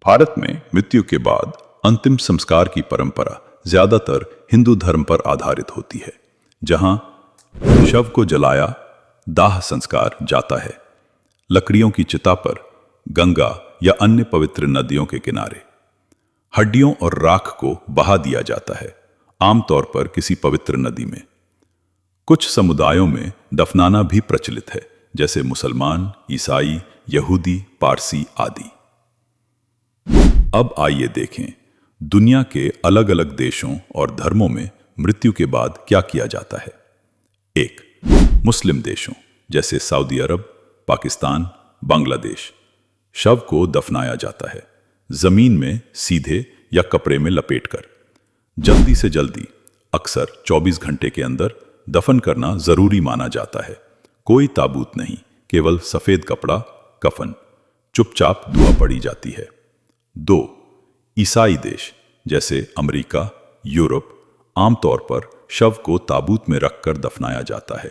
भारत में मृत्यु के बाद अंतिम संस्कार की परंपरा ज्यादातर हिंदू धर्म पर आधारित होती है, जहां शव को जलाया दाह संस्कार जाता है, लकड़ियों की चिता पर, गंगा या अन्य पवित्र नदियों के किनारे। हड्डियों और राख को बहा दिया जाता है, आमतौर पर किसी पवित्र नदी में। कुछ समुदायों में दफनाना भी प्रचलित है, जैसे मुसलमान, ईसाई, यहूदी, पारसी आदि। अब आइए देखें दुनिया के अलग अलग देशों और धर्मों में मृत्यु के बाद क्या किया जाता है। 1. मुस्लिम देशों जैसे सऊदी अरब, पाकिस्तान, बांग्लादेश। शव को दफनाया जाता है, जमीन में सीधे या कपड़े में लपेटकर। जल्दी से जल्दी, अक्सर 24 घंटे के अंदर दफन करना जरूरी माना जाता है। कोई ताबूत नहीं, केवल सफेद कपड़ा, कफन। चुपचाप दुआ पड़ी जाती है। 2. ईसाई देश जैसे अमेरिका, यूरोप। आमतौर पर शव को ताबूत में रखकर दफनाया जाता है।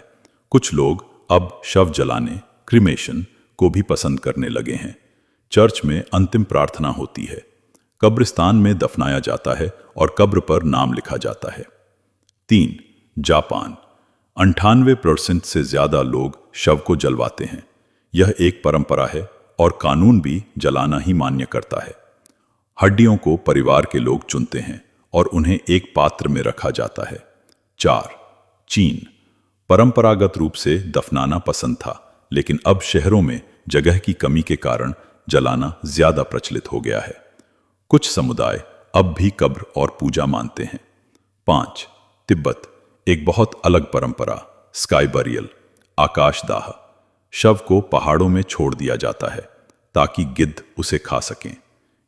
कुछ लोग अब शव जलाने, क्रिमेशन को भी पसंद करने लगे हैं। चर्च में अंतिम प्रार्थना होती है, कब्रिस्तान में दफनाया जाता है और कब्र पर नाम लिखा जाता है। 3. जापान 98% से ज्यादा लोग शव को जलवाते हैं। यह एक परंपरा है और कानून भी जलाना ही मान्य करता है। हड्डियों को परिवार के लोग चुनते हैं और उन्हें एक पात्र में रखा जाता है। 4. चीन परंपरागत रूप से दफनाना पसंद था, लेकिन अब शहरों में जगह की कमी के कारण जलाना ज्यादा प्रचलित हो गया है। कुछ समुदाय अब भी कब्र और पूजा मानते हैं। 5. तिब्बत एक बहुत अलग परंपरा, स्काई बरियल, आकाशदाह। शव को पहाड़ों में छोड़ दिया जाता है ताकि गिद्ध उसे खा सकें।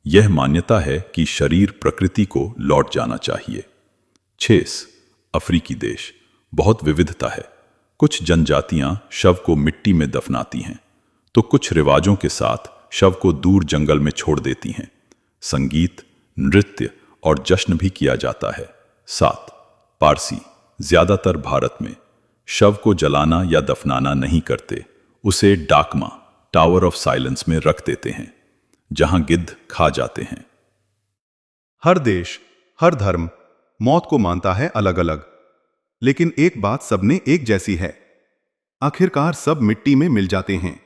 यह मान्यता है कि शरीर प्रकृति को लौट जाना चाहिए। 6. अफ्रीकी देश बहुत विविधता है। कुछ जनजातियां शव को मिट्टी में दफनाती हैं, तो कुछ रिवाजों के साथ शव को दूर जंगल में छोड़ देती हैं। संगीत, नृत्य और जश्न भी किया जाता है। 7. पारसी ज्यादातर भारत में शव को जलाना या दफनाना नहीं करते। उसे डाकमा, टावर ऑफ साइलेंस में रख देते हैं, जहां गिद्ध खा जाते हैं। हर देश, हर धर्म मौत को मानता है अलग अलग, लेकिन एक बात सबने एक जैसी है, आखिरकार सब मिट्टी में मिल जाते हैं।